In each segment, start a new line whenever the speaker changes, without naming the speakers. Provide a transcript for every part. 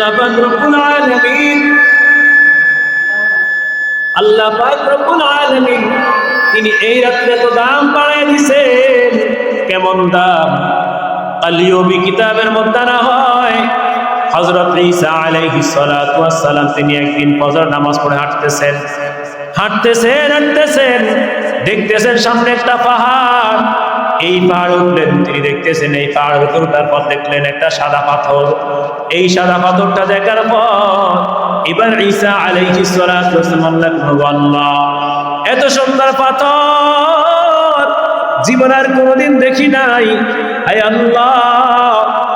আল্লাহ পাক রব্বুল আলামিন, আল্লাহ পাক রব্বুল আলামিন তিনি এই রাত্রে তো দাম বাড়ায় দিয়েছেন। কেমন দাম? আলিয়বি কিতাবের মধ্যে না হয় হযরত ঈসা আলাইহিস সালাতু ওয়াস সালাম তিনি একদিন ফজর নামাজ পড়ে হাঁটতেছেন, দেখতেছেন সামনে একটা পাহাড়। এই পাহাড় উঠলেন, তিনি দেখতেছেন এই পাহাড়ের উপর তারপর দেখলেন একটা সাদা পাথর। এই সাদা পাথরটা দেখার পর এবার ঈসা আলাইহিস সালাতু ওয়াস সালাম আল্লাহ, এত সুন্দর পাথর জীবন আর কোনোদিন দেখি নাই। আয় আল্লাহ,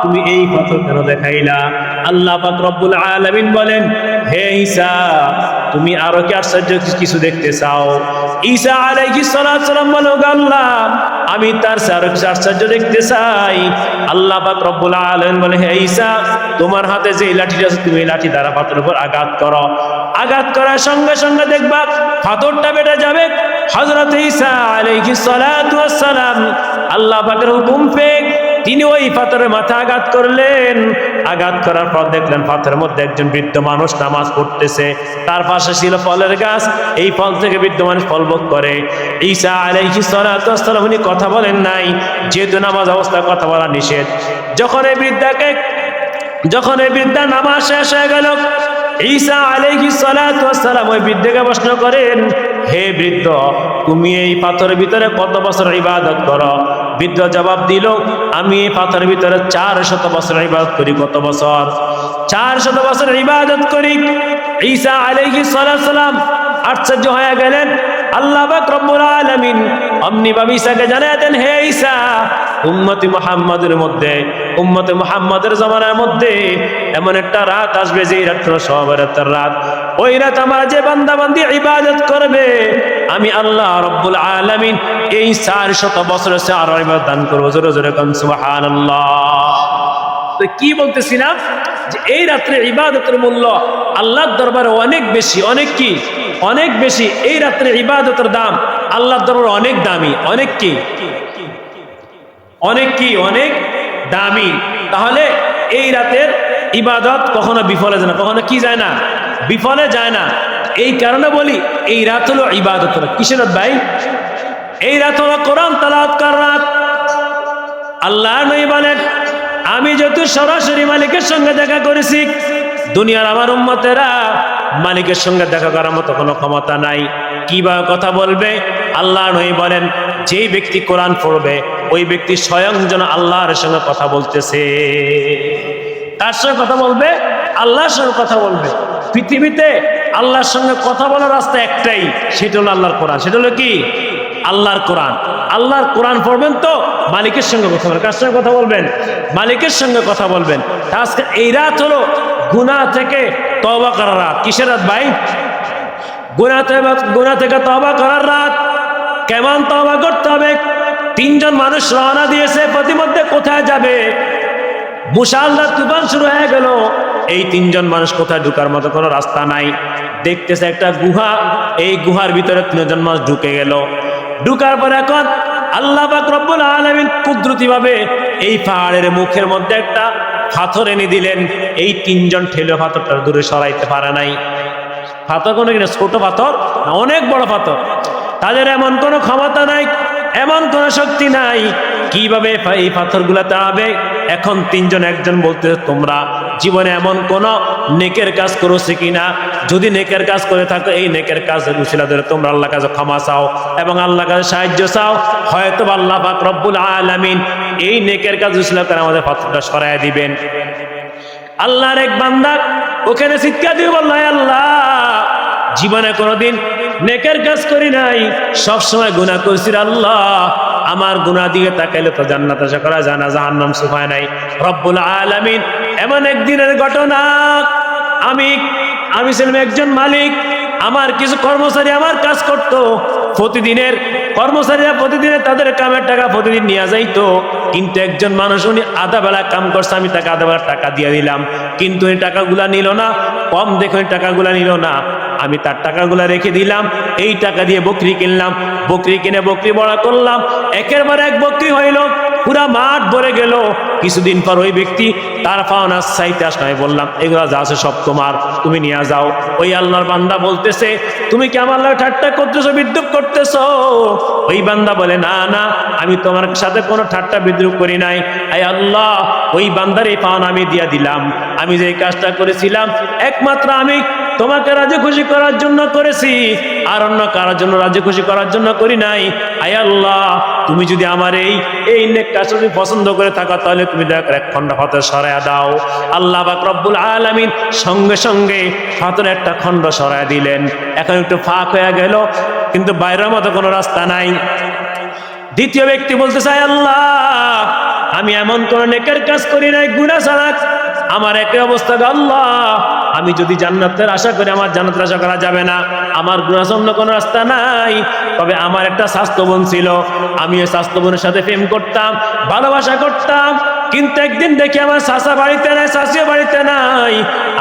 তুমি এই পাথর কেন দেখাইলা? আল্লাহ পাক রব্বুল আলামিন বলেন, হে ঈসা, তুমি আরো কি আশ্চর্য কিছু দেখতে চাও? ঈসা আলাইহিস সালাতু ওয়াস সালাম বলে, আল্লাহ, আমি তার আরো কিছু আশ্চর্য দেখতে চাই। আল্লাহ পাক রব্বুল আলামিন বলে, হে ঈসা, তোমার হাতে যে লাঠিটা আছে তুমি এই লাঠি দ্বারা পাথরের উপর আঘাত করো। আঘাত করার সঙ্গে সঙ্গে দেখবা পাথরটা বেটে যাবে। হযরত ঈসা আলাইহিস সালাতু ওয়াস সালাম আল্লাহ পাকের হুকুম পেয়ে তিনি ওই পাথরের মাথা আঘাত করলেন। আঘাত করার পর দেখলেন পাথরের মধ্যে একজন বৃদ্ধ মানুষ নামাজ পড়তেছে, তার পাশে ছিল ফলের গাছ, এই ফল থেকে বৃদ্ধ মানুষ ফল ভোগ করে। ঈসা আলাইহিস সালাতু ওয়াস সালাম উনি কথা বলেন নাই, যেহেতু নামাজ অবস্থায় কথা বলা নিষেধ। যখন এই বৃদ্ধা নামাজ শেষ হয়ে গেল, ঈসা আলাইহিস সালাতু ওয়াস সালাম ওই বৃদ্ধকে প্রশ্ন করেন, হে বৃদ্ধ, তুমি এই পাথরের ভিতরে কত বছর ইবাদত করো? বৃদ্ধ জবাব দিল, আমি এই পাথরের ভিতরে 400 বছর ইবাদত করি। কত বছর? 400 বছর ইবাদত করি। ঈসা আলাইহিস সালাম আশ্চর্য হয়ে গেলেন। আল্লাহ পাক রব্বুল আলামিন অমনি ভাবে ঈসাকে জানায় দেন, হে ঈসা, উম্মতে মুহাম্মাদের জামানার মধ্যে এমন একটা রাত আসবে যে রাত হলো সবেরাতের রাত। ওই রাত আমার যে বান্দা বান্দি ইবাদত করবে, আমি আল্লাহ রব্বুল আলামিন এই 400 বছরের চেয়ে আরো ইবাদত দান করবো। জোরে জোরে কোন সুবহানাল্লাহ। তো কি বলতেছিলাম যে এই রাত্রে ইবাদতের মূল্য আল্লাহর দরবারে অনেক বেশি, অনেক বেশি। এই রাত্রে ইবাদতের দাম আল্লাহর দরবারে অনেক দামি, অনেক দামি। তাহলে এই রাতের ইবাদত কখনো বিফলে যায় না, কখনো কি যায় না? বিফলে যায় না। এই কারণে বলি এই রাত হলো ইবাদতের। কিসের রাত ভাই? এই রাত হলো কোরআন তেলাওয়াত করার রাত। আল্লাহ নবী বলেন, আমি যত সরাসরি মালিকের সঙ্গে দেখা করেছি, দুনিয়ার আমার উম্মতেরা মালিকের সঙ্গে দেখা করার মতো কোনো ক্ষমতা নাই। কিভাবে কথা বলবে? আল্লাহ নবী বলেন, যেই ব্যক্তি কোরআন পড়বে ওই ব্যক্তি স্বয়ং যেন আল্লাহর সঙ্গে কথা বলতেছে। তার সঙ্গে কথা বলবে, আল্লাহর সঙ্গে কথা বলবে। পৃথিবীতে আল্লাহর সঙ্গে কথা বলার রাস্তা একটাই, সেটা হলো আল্লাহর কোরআন। সেটা হলো কি? আল্লাহর কোরআন। আল্লাহর কোরআন পড়বেন তো মালিকের সঙ্গে কথা বলবেন। কার সঙ্গে কথা বলবেন? মালিকের সঙ্গে কথা বলবেন। আজকে এই রাত হলো গুনাহ থেকে তওবা করার রাত। কিসের রাত ভাই? গুনাহ থেকে তওবা করার রাত। কেমন তওবা করতে হবে? 3 জন মানুষ রওনা দিয়েছে, প্রতিমধ্যে কোথায় যাবে? মুষলধারে তুফান শুরু হয়ে গেল। এই 3 জন মানুষ কোথায় ঢুকার মতো কোনো রাস্তা নাই। দেখতেছে একটা গুহা, এই গুহার ভিতরে 3 জন মানুষ ঢুকে গেল। ঢুকার পর এখন আল্লাহ পাক রব্বুল আলামিন কুদরতি ভাবে এই পাহাড়ের মুখের মধ্যে একটা পাথর এনে দিলেন। এই 3 জন ঠেলে পাথরটা দূরে সরাইতে পারে নাই। পাথর কোনো কিনা ছোট পাথর না, অনেক বড় পাথর। তাদের এমন কোনো ক্ষমতা নাই, এমন কোনো শক্তি নাই। কিভাবে এই পাথরগুলা তাড়াবে? এখন 3 জন একজন বলতে, তোমরা জীবনে এমন কোন নেকের কাজ করেছে কিনা? যদি নেকের কাজ করে থাকো, এই নেকের কাজের উসিলা ধরে তোমরা আল্লাহর কাছে ক্ষমা চাও এবং আল্লাহর কাছে সাহায্য চাও। হয়তো আল্লাহ পাক রব্বুল আলামিন এই নেকের কাজ উসিলা করে আমাদের পাথরটা সরায় দিবেন। আল্লাহর এক বান্দা ওখানে চিৎকার দিয়ে বলল, আল্লাহ, জীবনে কোনোদিন নেকের কাজ করি নাই, সবসময় গুনাহ করছি। আল্লাহ, আমার গুনাহ দিকে তাকাইলে তো জান্নাত আশা করা যায় না, জাহান্নাম সুফায় নাই। রব্বুল আলামিন এমন একদিনের ঘটনা, আমি ছিলাম একজন মালিক, আমার কিছু কর্মচারী আমার কাজ করত। প্রতিদিনের কর্মচারীরা প্রতিদিনের তাদের কামের টাকা প্রতিদিন নিয়ে যাইতো। কিন্তু একজন মানুষ উনি আধা বেলা কাম করছে, আমি তাকে আধা বেলা টাকা দিয়ে দিলাম, কিন্তু এই টাকাগুলা নিল না। কম দেখে টাকাগুলা নিল না। আমি তার টাকাগুলা রেখে দিলাম। এই টাকা দিয়ে বকরি কিনলাম, বকরি কিনে বকরি বড়া করলাম। একের পর এক বকরি হইল। পুরা মাঠ ভরে গেল। কিছুদিন পর ওই ব্যক্তি তার পাওনা চাইতে আসে। আমি বললাম এগুলো যা আছে সব তোমার, তুমি নিয়ে যাও। ওই আল্লাহর বান্দা বলতেছে তুমি কি আমার লাগে ঠাট্টা করতেছো, বিদ্রুপ করতেছো? ওই বান্দা বলে না না, আমি তোমার সাথে কোনো ঠাট্টা বিদ্রুপ করি নাই। আয় আল্লাহ, ওই বান্দার এই পাওনা আমি দিয়া দিলাম। আমি যে কাজটা করেছিলাম একমাত্র আমি তোমাকে রাজি খুশি করার জন্য করেছি, আর অন্য কারোর জন্য রাজি খুশি করার জন্য করি নাই। আয় আল্লাহ, তুমি যদি আমার এই নেক কাজটা যদি পছন্দ করে থাকো তাহলে তুমি দয়া করে এক খণ্ড পাথর সরাইয়া দাও। আল্লাহ পাক রব্বুল আলামিন সঙ্গে সঙ্গে পাথরের একটা খণ্ড সরাইয়া দিলেন। এখন একটু ফাঁক হয়ে গেল, কিন্তু বাইরের মতো কোনো রাস্তা নাই। দ্বিতীয় ব্যক্তি বলতে চায় আল্লাহ, আমি এমন কোন নেকের কাজ করি নাই গুনাহ ছাড়া, আমার একই অবস্থা। আল্লাহ, আমি যদি জান্নাতের আশা করি আমার জান্নাতের আশা করা যাবে না, আমার গুনাহ অন্য কোনো রাস্তা নাই। তবে আমার একটা স্বাস্থ্য বোন ছিল, আমি ওই স্বাস্থ্য বোনের সাথে প্রেম করতাম, ভালোবাসা করতাম। কিন্তু একদিন দেখি আমার চাচা বাড়িতে নাই, চাচিও বাড়িতে নাই।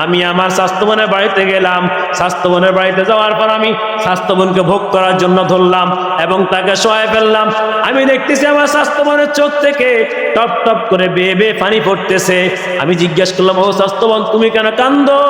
আমি আমার স্বাস্থ্য বোনের বাড়িতে গেলাম। স্বাস্থ্য বোনের বাড়িতে যাওয়ার পর আমি স্বাস্থ্য বোনকে ভোগ করার জন্য ধরলাম এবং তাকে শোয়ায় ফেললাম। আমি দেখতেছি আমার স্বাস্থ্য বোনের চোখ থেকে টপ টপ করে বেয়ে বেয়ে পানি পড়তেছে। আমি জিজ্ঞেস করলাম, ও স্বাস্থ্য বোন তুমি কেন কান্দো?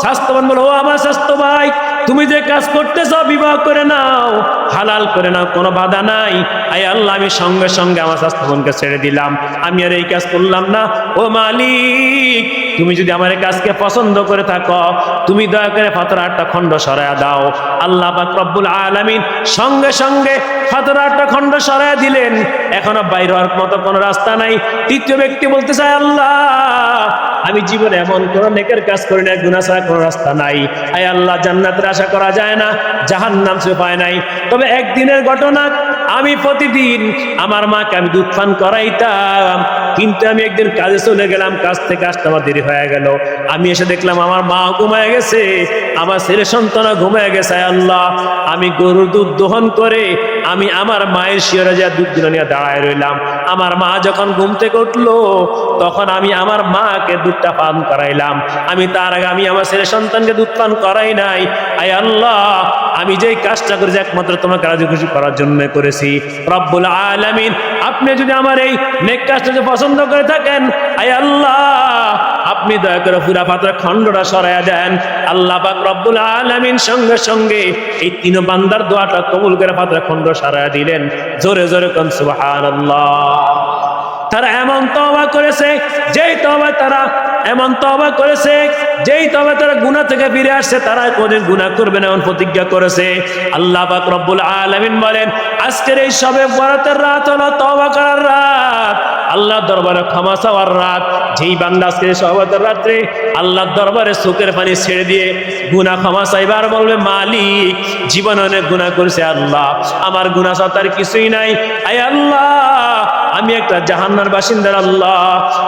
স্বাস্থ্য বোন বলো, ও আমার স্বাস্থ্য ভাই, তুমি যে কাজ করতেছ বিবাহ করে নাও, হালাল করে নাও, কোনো বাধা নাই। আয় আল্লাহ, আমি সঙ্গে সঙ্গে আমার স্বাস্থ্য বোনকে ছেড়ে দিলাম, আমি আর এই কাজ করলাম না। ও মালিক, তুমি যদি আমার এই কাজকে পছন্দ করে থাকো তুমি দয়া করে পাথর 8টা খণ্ড সরাইয়া দাও। আল্লাহ পাক রব্বুল আলামিন সঙ্গে সঙ্গে পাথর 8টা খণ্ড সরাইয়া দিলেন। এখনো বাইরে হওয়ার মতো কোনো রাস্তা নাই। তৃতীয় ব্যক্তি বলতে চায় আল্লাহ, আমি জীবনে এমন কোন নেকের কাজ করি না, গুনাহ ছাড়া কোনো রাস্তা নাই। আয় আল্লাহ, জান্নাতের আশা করা যায় না, জাহান্নাম সে পায় নাই। তবে একদিনের ঘটনা, আমি প্রতিদিন আমার মাকে আমি দুধ পান করাইতাম, কিন্তু আমি একদিন কাজে চলে গেলাম, কাজ থেকে আসতে আমার দেরি হয়ে গেল। আমি এসে দেখলাম আমার মা ঘুমায় গেছে, আমার ছেলে সন্তান ঘুমায় গেছে। আল্লাহ, আমি গরুর দুধ দহন করে আমি আমার মায়ের শিয়রে যা দুধ গুলো নিয়ে দাঁড়ায় রইলাম। আমার মা যখন ঘুম থেকে উঠলো তখন আমি আমার মাকে দুধটা পান করাইলাম। আমি তার আগে আমি আমার ছেলে সন্তানকে দুধ পান করাই নাই। আয় আল্লাহ, আমি যেই কাজটা করেছি একমাত্র তোমাকে রাজি খুশি করার জন্য করেছি। রব্বুল আলামিন, আপনি যদি আমার এই নেক কাজটাকে পছন্দ করে থাকেন, আয় আল্লাহ, আপনি দয়া করে পুরা পাথরের খণ্ডটা সরাইয়া দেন। আল্লাহ পাক রব্বুল আলামিন সঙ্গে সঙ্গে এই 3 বান্দার দোয়াটা কবুল করে পাথরের খণ্ড সরাইয়া দিলেন। জোরে জোরে কোন সুবহানাল্লাহ। তারা এমন তওবা করেছে, যেই তওবা তারা এমন তওবা করেছে, যেই তওবা তারা গুনাহ থেকে ফিরে আসছে, তারা কোনদিন গুনাহ করবে না এমন প্রতিজ্ঞা করেছে। আল্লাহ পাক রব্বুল আলামিন বলেন, আজকের এই শবে বরাতের রাত হলো তওবা করার রাত, আল্লাহর দরবারে ক্ষমা চাওয়ার রাত। যেই বান্দা আজকে শবের রাত্রে আল্লাহর দরবারে চোখের পানি ছেড়ে দিয়ে গুনাহ ক্ষমা চাইবার বলবে, মালিক জীবনে অনেক গুনাহ করেছে, আল্লাহ আমার গুনাহ ছাড়া কিছুই নাই। আয় আল্লাহ, আমি একটা জাহান্নামের বাসিন্দা, আল্লাহ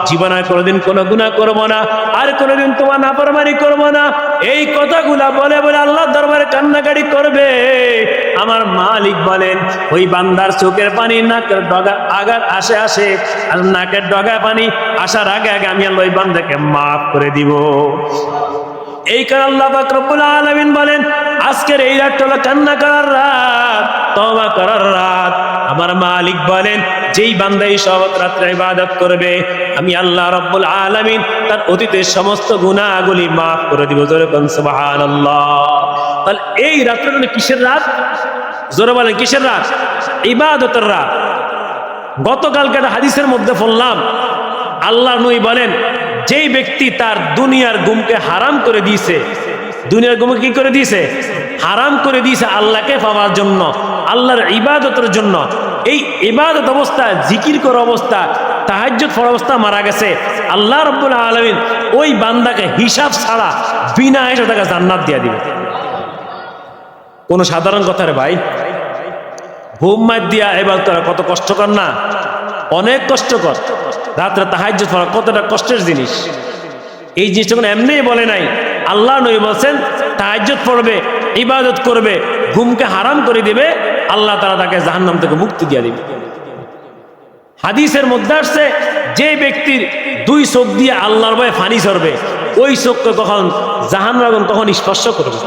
জীবনে কোনোদিন কোনো গুনাহ করব না, আর কোনোদিন তোমার নাফরমানি করব না। এই কথাগুলা বলে বলে আল্লাহর দরবারে কান্নাকাটি করবে। আমার মালিক বলেন, ওই বান্দার চোখের পানি নাকের ডগা আগার আসে আসে, আর নাকের ডগায় পানি আসার আগে আগে আমি আল্লাহ ওই বান্দাকে মাফ করে দিব। এই কারণে আল্লাহ পাক রব্বুল আলামিন বলেন, আজকের এই রাতটা হলো কান্না করার রাত, তওবা করার রাত। আমার মালিক বলেন, যেই বান্দা এই শবে রাত্রে ইবাদত করবে, আমি আল্লাহ রব্বুল আলামিন তার অতীতের সমস্ত গুনাহগুলি মাফ করে দিব। জোরে বলেন সুবহানাল্লাহ। তাহলে এই রাতটা হলো কিসের রাত? জোরে বলেন কিসের রাত? ইবাদতের রাত। গতকালকে একটা হাদিসের মধ্যে পড়লাম, আল্লাহ নবী বলেন, যেই ব্যক্তি তার দুনিয়ার ঘুমকে হারাম করে দিয়েছে, দুনিয়ার ঘুমকে কি করে দিয়েছে? হারাম করে দিয়েছে আল্লাহকে পাওয়ার জন্য, আল্লাহর ইবাদতের জন্য। এই ইবাদত অবস্থা, জিকির করা অবস্থা, তাহাজ্জুদ পড়া অবস্থা মারা গেছে, আল্লাহ রাব্বুল আলামিন ওই বান্দাকে হিসাব ছাড়া বিনা হিসাবে তাকে জান্নাত দিয়ে দিবে। কোন সাধারণ কথা রে ভাই? ঘুম মার দিয়া ইবাদত করা কত কষ্টকর না? অনেক কষ্টকর। রাত্রে তাহাজ্জুদ পড়া কতটা কষ্টের জিনিস। এই জিনিসটা কোনো এমনি বলে নাই, আল্লাহ নবী বলছেন তাহাজ্জুদ পড়বে, ইবাদত করবে, ঘুমকে হারাম করে দিবে, আল্লাহ তাআলা তাকে জাহান্নাম থেকে মুক্তি দিয়ে দিবে। হাদিসের মধ্যে আসছে, যে ব্যক্তির 2 চোখ দিয়ে আল্লাহর ভয়ে পানি ঝরবে, ওই চোখকে কখন জাহান্নাম কখন স্পর্শ করবে।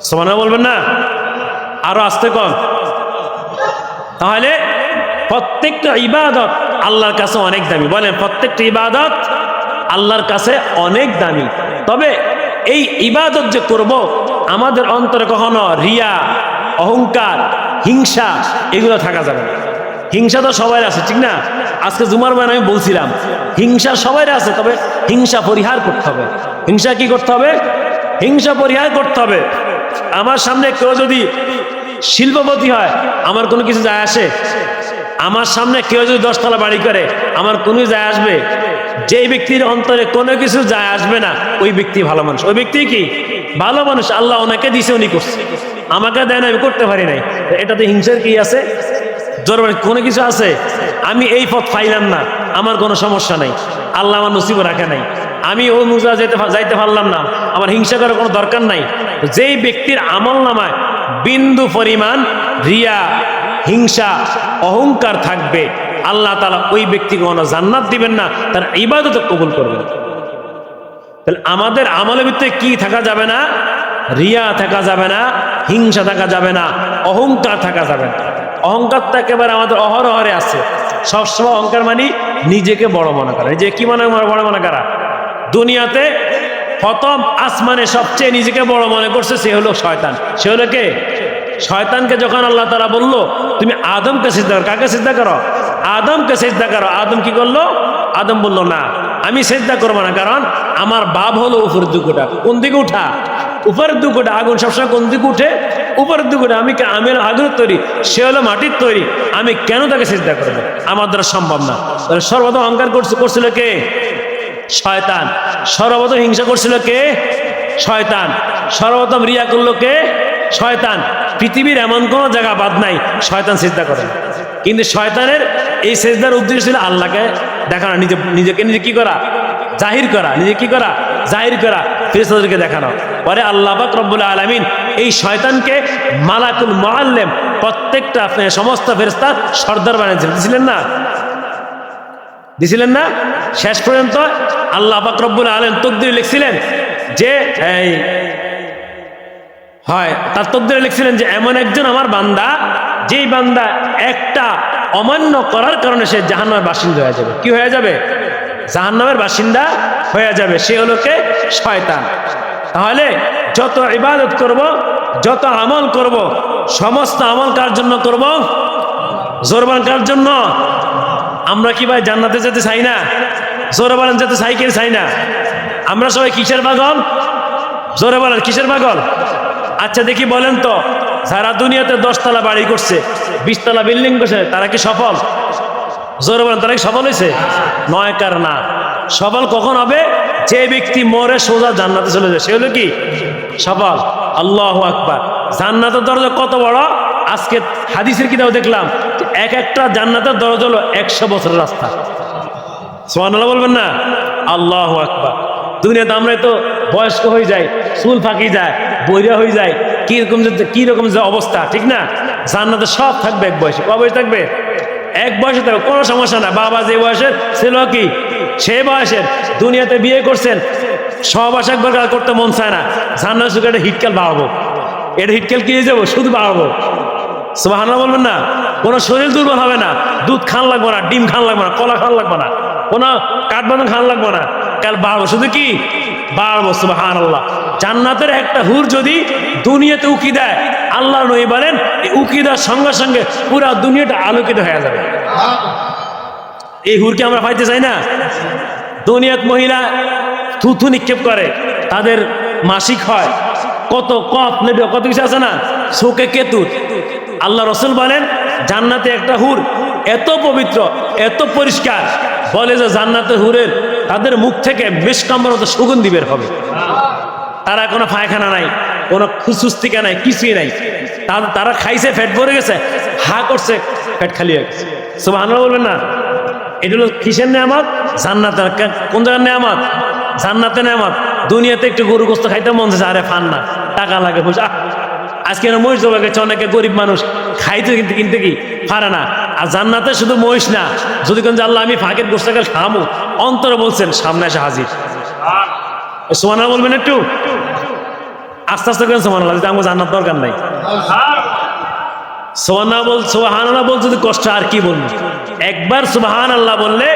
সুবহানাল্লাহ বলবেন না? আরো আস্তে কন। তাহলে প্রত্যেকটা ইবাদত আল্লাহর কাছে অনেক দামি। বলেন প্রত্যেকটা ইবাদত আল্লাহর কাছে অনেক দামি। তবে এই ইবাদত যে করব, আমাদের অন্তরে কখনো রিয়া, অহংকার, হিংসা এগুলো থাকা যাবে না। হিংসা তো সবাই আছে, ঠিক না? আজকে জুমার বয়ানে আমি বলছিলাম হিংসা সবাই আছে, তবে হিংসা পরিহার করতে হবে। হিংসা কি করতে হবে? হিংসা পরিহার করতে হবে। আমার সামনে কেউ যদি শিল্পপতি হয়, আমার কোনো কিছু যায় আসে? আমার সামনে কেউ যদি 10 তলা বাড়ি করে, আমার কোনো যায় আসবে? যেই ব্যক্তির অন্তরে কোনো কিছু যায় আসবে না, ওই ব্যক্তি ভালো মানুষ। ওই ব্যক্তি কি ভালো মানুষ? আল্লাহ ওনাকে দিছে, উনি করছে, আমাকে দেয় না, আমি করতে পারি নাই। এটাতে হিংসার কি আছে? জোরবানি কোনো কিছু আছে? আমি এই পথ পাইলাম না, আমার কোনো সমস্যা নাই, আল্লাহ আমার নসিব রাখে নাই, আমি ওই মুজা যাইতে পারলাম না, আমার হিংসা করার কোনো দরকার নাই। যেই ব্যক্তির আমল নামায় বিন্দু পরিমাণ রিয়া, হিংসা, অহংকার থাকবে, আল্লাহ তাআলা ওই ব্যক্তিকে কোনো জান্নাত দিবেন না, তার ইবাদত কবুল করবেন। তাহলে আমাদের আমলের ভিতরে কি থাকা যাবে না? রিয়া থাকা যাবে না, হিংসা থাকা যাবে না, অহংকার থাকা যাবে না। অহংকারটা একেবারে আমাদের অহরহরে আছে। সবসময় অহংকার মানে নিজেকে বড় মনে করা। যে কি বড় মনে করা? দুনিয়াতে প্রথম আসমানে সবচেয়ে নিজেকে বড় মনে করছে সে হলো শয়তান। সে হলো কে? শয়তানকে যখন আল্লাহ তাআলা বলল তুমি আদমকে সিজদা করো, কাকে সিজদা করো? আদমকে সিজদা করো। আদম কি করলো? আদম বলল না, আমি সিজদা করবো না, কারণ আমার বাপ হলো উপরের দিকটা। কোন দিকে উঠা? উপরের দিকটা। আগুন সবসময় কোন দিকে উঠে? উপরের দিকটা। আমি আগুনের তৈরি, সে হলো মাটির তৈরি, আমি কেন তাকে সিজদা করবো? আমার দ্বারা সম্ভব না। তাহলে সর্বপ্রথম অহংকার করছিল কে? শয়তান। সর্বপ্রথম হিংসা করছিল কে? শয়তান। সর্বপ্রথম রিয়া করলো কে? শয়তান। পৃথিবীর এমন কোনো জায়গা বাদ নাই শয়তান সিজদা করে। কিন্তু শয়তানের এই সিজদার উদ্দেশ্য ছিল আল্লাহকে দেখানো, নিজেকে কি করা? জাহির করা। নিজে কি করা? জাহির করা, ফেরেশতাদেরকে দেখানো। পরে আল্লাহ পাক রব্বুল আলামিন এই শয়তানকে মালাকুল মুআল্লিম, প্রত্যেকটা সমস্ত ফেরেশতা সর্দার বানিয়েছিলেন। দিছিলেন না? শেষ পর্যন্ত আল্লাহ পাক রব্বুল আলামিন তাকদীরে লিখছিলেন যে তার তাকদীরে লিখছিলেন যে এমন একজন আমার বান্দা, যেই বান্দা একটা অমান্য করার কারণে সে জাহান্নামের বাসিন্দা হয়ে যাবে। কি হয়ে যাবে? জাহান্নামের বাসিন্দা হয়ে যাবে। সে হলো কে? শয়তান। তাহলে যত ইবাদত করব, যত আমল করব, সমস্ত আমল কার জন্য করব? জোরবান কার জন্য? আমরা কি ভাই জান্নাতে যেতে চাই না? জোরে বলেন, যেতে চাই কি চাই না? আমরা সবাই কিসের পাগল? জোরে বলেন, কিসের পাগল? আচ্ছা দেখি বলেন তো, যারা দুনিয়াতে 10 তলা বাড়ি করছে, 20 তলা বিল্ডিং করছে, তারা কি সফল? জোরে বলেন, তারা কি সফল হয়েছে? নয় কার না। সফল কখন হবে? যে ব্যক্তি মরে সোজা জান্নাতে চলে যায়, সে হলো কি সফল। আল্লাহু আকবার। জান্নাতের দরজা কত বড়! আজকে হাদিসের কিতাবে দেখলাম একটা জান্নাতের দরজা হলো 100 বছরের রাস্তা। সুবহানাল্লাহ বলবেন না? আল্লাহু আকবার। দুনিয়াতে আমরা তো বয়স্ক হয়ে যাই, চুল ফাঁকি যায়, বইরা হয়ে যায়, কিরকম যে অবস্থা, ঠিক না? জান্নাতে সব থাকবে এক বয়সে। কয় বয়সে থাকবে? এক বয়সে থাকবে, কোনো সমস্যা না। বাবা যে বয়সের ছিল কি সেই বয়সের। দুনিয়াতে বিয়ে করছেন, সহবাস একবার করতে মন চায় না, জান্নাত সুখে একটা হিটকেল বাড়াবো, এটা হিটকেল কি হয়ে যাবো, শুধু বাড়াবো। সুবহানাল্লাহ বলবেন না? কোনো শরীর দুর্বল হবে না, দুধ খান লাগবে না, ডিম খান লাগবে না, কলা খান লাগবে না, কোনো কাঠবাদাম খান লাগবে না, কাল বাড়বো, শুধু কি বাড়বো। সুবহানাল্লাহ। জান্নাতের একটা হুর যদি দুনিয়াতে উকি দেয়, আল্লাহ নবী বলেন উকি দেওয়ার সঙ্গে সঙ্গে পুরা দুনিয়াটা আলোকিত হয়ে যাবে। এই হুরকে আমরা পাইতে চাই না? দুনিয়াত মহিলা থুথু নিক্ষেপ করে, তাদের মাসিক হয়, কত কফ নেবে, কত কিছু আছে না, চোখে কেতুর। আল্লাহ রসুল বলেন জান্নাতে একটা হুর এত পবিত্র, এত পরিষ্কার, বলে যে জান্নাতের হুরের তাদের মুখ থেকে মিষ্কাম্বর মতো সুগন্ধি বের হবে। তারা কোনো পায়খানা নাই, কোনো খুসুস্তিকা নাই, কিছুই নাই। তারা খাইছে, পেট ভরে গেছে, হা করছে, পেট খালি হয়ে গেছে। সুবহানাল্লাহ বলবেন না? এটা হলো কিসের নেয়ামত? জান্নাতের। কোন জায়গার নেয়ামত? জান্নাতের নেয়ামত। দুনিয়াতে একটু গরু গোস্ত খাইতে মন চাইছে, আরে ফান না, টাকা লাগে, বুঝা। আজকে মহিষ জবা গেছে, অনেকে গরিব মানুষ খাইতে কিনতে কি পারে না। আর জান্নাতে শুধু মহিষ না, যদি কোন আল্লাহ আমি ফাঁকের গোস্তাকে খামো, অন্তরে বলছেন সামনে এসে হাজির। সুবহানাল্লাহ বলবেন একটু আস্তে আস্তে করেন। সুবহানাল্লাহ। আমার জান্নাত দরকার নাই। সুবহানাল্লাহ বল যদি কষ্ট আর কি বলবো। একবার সুবহানাল্লাহ বললে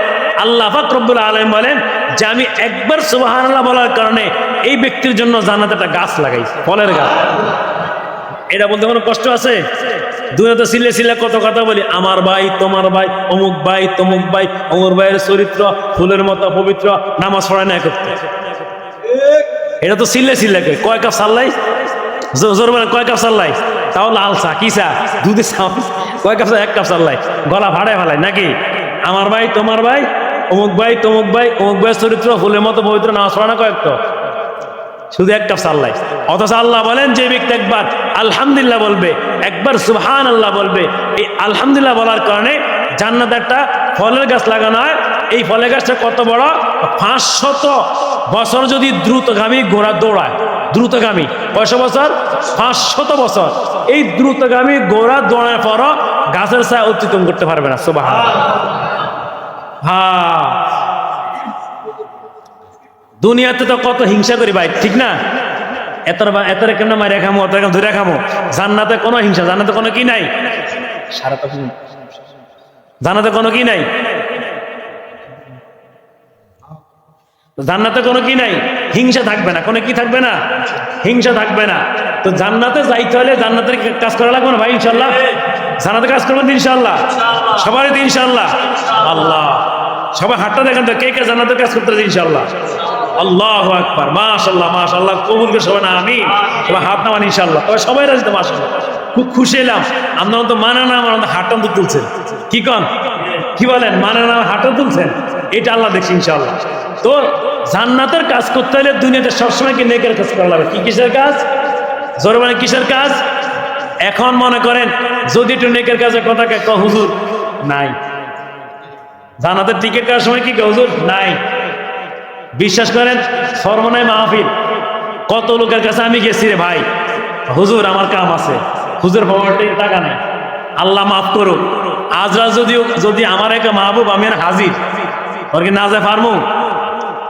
আল্লাহ পাক রব্বুল আলামিন বলেন যে আমি একবার সুবহানাল্লাহ বলার কারণে এই ব্যক্তির জন্য জান্নাতে একটা গাছ লাগাইছি, ফলের গাছ। এটা বলতে কোনো কষ্ট আছে? দুনিয়াতে সিলে সিলে কত কথা বলি, আমার ভাই তোমার ভাই, অমুক ভাই তমুক ভাই, অমুক ভাইয়ের চরিত্র ফুলের মতো পবিত্র, নামাজ পড়ে না করতে। এটা তো সিলে সিলে কয় কাপ সাল্লাই, জোর বলেন কয় কাপ সাল্লাই, তাও লাল চা কি চা দুধে চা, কয় কাপ, এক কাপ সাল্লাই, গলা ভাড়ায় ফেলাই নাকি? আমার ভাই তোমার ভাই, অমুক ভাই তমুক ভাই, অমুক ভাইয়ের চরিত্র ফুলের মতো পবিত্র, নামাজ পড়ে না কয়েকটা, শুধু এক কাপ সাল্লাই। অথচ আল্লাহ বলেন যে ব্যক্তি একবার আলহামদুলিল্লাহ বলবে, একবার সুবহানাল্লাহ বলবে, এই আলহামদুলিল্লাহ বলার কারণে জান্নাতে একটা ফলের গাছ লাগানো হয়। এই ফলের গাছটা কত বড়? 500 বছর যদি দ্রুতগামী ঘোড়া দৌড়ায়, দ্রুতগামী কয়শো বছর? 500 বছর। এই দ্রুতগামী ঘোড়া দৌড়ানোর পরও গাছের ছায়া অতিক্রম করতে পারবে না। সুবহানাল্লাহ। হ্যাঁ, দুনিয়াতে তো কত হিংসা করি ভাই, ঠিক না? এতরে কেমন মারিয়া খামো, অত ধরে খামো। জান্নাতে কোনো হিংসা, জান্নাতে কোনো কি নাই, জান্নাতে কোনো কি নাই, জান্নাতে কোনো কি নাই, হিংসা থাকবে না, কোনো কি থাকবে না, হিংসা থাকবে না। তো জান্নাতে যাইতে হলে জান্নাতের কাজ করা লাগবে না ভাই, ইনশাল্লাহ। জান্নাতে কাজ করবেন ইনশাল্লাহ, সবারই তো ইনশাল্লাহ। আল্লাহ, সবাই হাতটা দেখেন তো কে কে জান্নাতের কাজ করতে ইনশাল্লাহ। আল্লাহু আকবার, মাশাআল্লাহ মাশাআল্লাহ, কবুল করে সবাই না আমিন, সবাই হাত নামান ইনশাআল্লাহ। তবে সবাই রাজি তো মাশাআল্লাহ, খুব খুশি হলাম। আপনারা তো মানে না, আমার হাতটা তো তুলছেন, কি কন, কি বলেন, মানে না হাতটা তুলছেন, এটা আল্লাহ দেখছি ইনশাআল্লাহ। তো জান্নাতের কাজ করতে হলে দুনিয়াতে সবসময় কি নেকের কাজ করা লাগবে। কি কিসের কাজ? জোরে বলেন কিসের কাজ? এখন মনে করেন যদি একটু নেকের কাজের কথা হুজুর নাই, জান্নাতের টিকিট কাটার সময় কি হুজুর নাই। বিশ্বাস করেন সর্বনয় মাহফিল, কত লোকের কাছে আমি গেছি রে ভাই, হুজুর আমার কাম আছে, হুজুর পকেটে টাকা নেই, আল্লাহ মাফ করুক। আজরা যদি আমার একটা মাহবুব, আমি আর হাজির, ওর কি না যায় পারবো,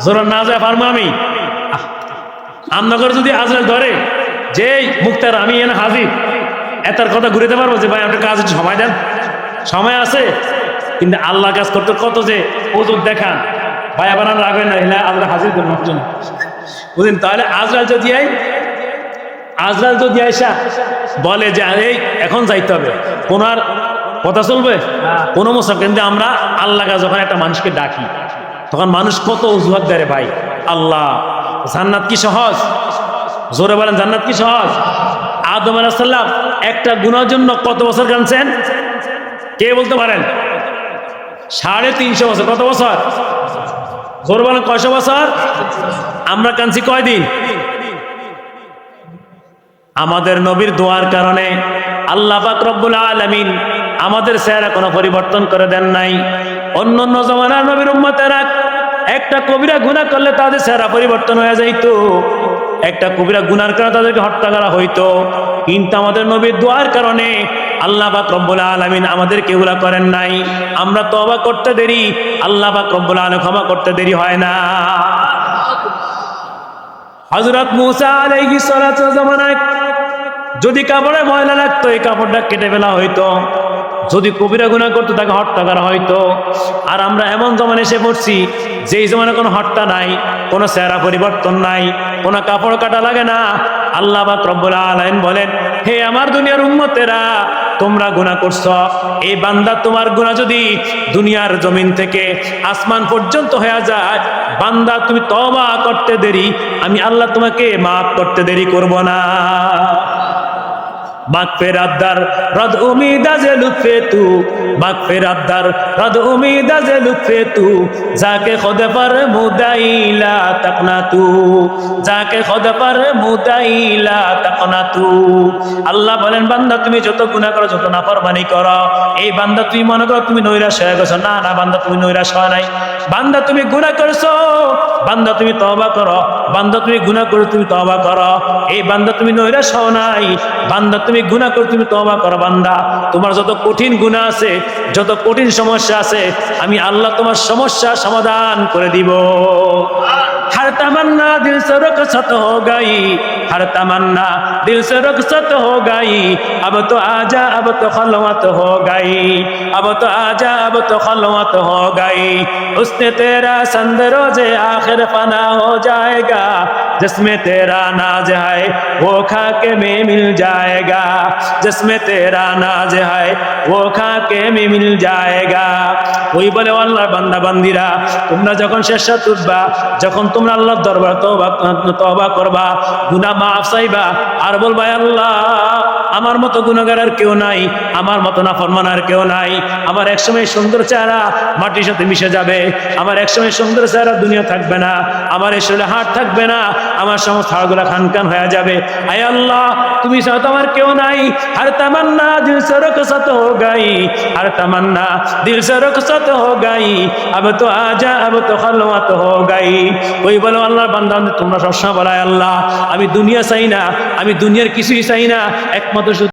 জোর না যায় পারবো আমি। আমনগর যদি আজরা ধরে যে মুক্তার আমি এনে হাজির, এটার কথা ঘুরেতে পারবো যে ভাই আপনার কাজ সময় দেন, সময় আছে। কিন্তু আল্লাহ কাজ করতে কত যে ওজোর দেখান ভাই, আবার রাখবেন না, এলে আল্লাহ হাজির করবেন বুঝলেন। তাহলে আজরাল যদি আইসা বলে যে এই এখন যাইতে হবে, কোনার কথা চলবে কোনো মুসাফ। কিন্তু আমরা আল্লাহ যখন একটা মানুষকে ডাকি, তখন মানুষ কত অজুহাত দেয় ভাই। আল্লাহ, জান্নাত কি সহজ? জোরে বলেন জান্নাত কি সহজ? আদম আলাইহিস সালাম একটা গুনার জন্য কত বছর কাঁদছেন? কে বলতে পারেন? 350 বছর। কত বছর? জোরে বলেন কয়শো বছর? আমরা কাঁদছি কয়দিন? আমাদের নবীর দোয়ার কারণে আল্লাহ পাক রব্বুল আলামিন আমাদের চেহারা কোনো পরিবর্তন করে দেন নাই। অন্য অন্য জামানার নবীর উম্মতেরা একটা কবিরা গুনাহ করলে তাদের চেহারা পরিবর্তন হয়ে যাইতো, একটা কবিরা গুনার কারণে তাদেরকে হত্যা করা হইতো। কিন্তু আমাদের নবীর দোয়ার কারণে আল্লাহ পাক রব্বুল আলামিন আমাদেরকে এগুলা করেন নাই। আমরা তওবা করতে দেরি, আল্লাহ পাক রব্বুল আলামিন ক্ষমা করতে দেরি হয় না। হযরত মূসা আলাইহিস সালাতু জামানায় যদি কাপড়ে ময়লা লাগতো, এই কাপড়টা কেটে ফেলা হইতো। যদি কবিরা গুনাহ করতো তাকে হত্যা করা হইতো। আর আমরা এমন জমানে এসে পড়ছি যেই জমানে কোনো হত্যা নাই, কোনো চেহারা পরিবর্তন নাই, কোনো কাপড় কাটা লাগে না। আল্লাহ পাক রব্বুল আলামিন বলেন, হে আমার দুনিয়ার উম্মতেরা, তোমরা গুনাহ করছো, এই বান্দা তোমার গুনাহ যদি দুনিয়ার জমিন থেকে আসমান পর্যন্ত হয়ে যায়, বান্দা তুমি তওবা করতে দেরি, আমি আল্লাহ তোমাকে মাফ করতে দেরি করব না। মাগফিরাত দার রদ উমিদ আজ লুৎফে তু, মাগফিরাত দার রদ উমিদ আজ লুৎফে তু, যাকে খুদ पर মুদাইলা তাকনা তু, যাকে খুদ पर মুদাইলা তাকনা তু। আল্লাহ বলেন বান্দা তুমি যত গুনাহ করো, যত নাফরমানি করো, এই বান্দা তুমি মনে করো তুমি নৈরাশ হয়ে গেছো। না না বান্দা, তুমি নৈরাশ হয় নাই। বান্দা তুমি গুনাহ করছো, বান্দা তুমি তওবা করো, বান্দা তুমি গুনাহ করো, তুমি তওবা করো। এই বান্দা তুমি নৈরাশ হও নাই, বান্দা তুমি গুনাহ করো, তুমি তওবা করো। বান্দা তোমার যত কঠিন গুনাহ আছে, যত কঠিন সমস্যা আছে, আমি আল্লাহ তোমার সমস্যা সমাধান করে দিব। हर तमन्ना दिल से रुखसत हो गई, हर तमन्ना दिल से रुखसत हो गई, अब तो आजा अब तो खलवत हो गई, अब तो आजा अब तो खलवत हो गई। उसने तेरा संद रोजे आखिर फना हो जाएगा, जिसमें तेरा नाज है वो खा के में मिल जाएगा, जिसमें तेरा नाज है वो खा के में मिल जाएगा। ওই বলে আল্লাহর বান্দা বান্দিরা, তোমরা যখন শেষে উঠবা, যখন তোমরা আল্লাহর দরবার তওবা করবা, গুনাহ মাফ চাইবা, আর বলবা আল্লাহ আমার মতো গুনাহগার আর কেউ নাই, আমার মতো নাফরমান আর কেউ নাই, আমার একসময় সুন্দর চেহারা মাটির সাথে মিশে যাবে, আমার একসময় সুন্দর চেহারা দুনিয়া থাকবে না, আমার এই শরীরে হাড় থাকবে না, আমার সমস্ত হাড়গুলা খানখান হয়ে যাবে। আয় আল্লাহ তুমি ছাড়া তো আমার কেউ নাই। हर तमन्ना दिल से रुखसत हो गई, हर तमन्ना दिल से रुखसत हो गई, अब तो आजा अब तो खलवत हो गई। ওই বলো আল্লাহর বান্দা তোমরা সবসময় বলো আল্লাহ আমি দুনিয়া চাই না, আমি দুনিয়ার কিছুই চাই না, একমাত্র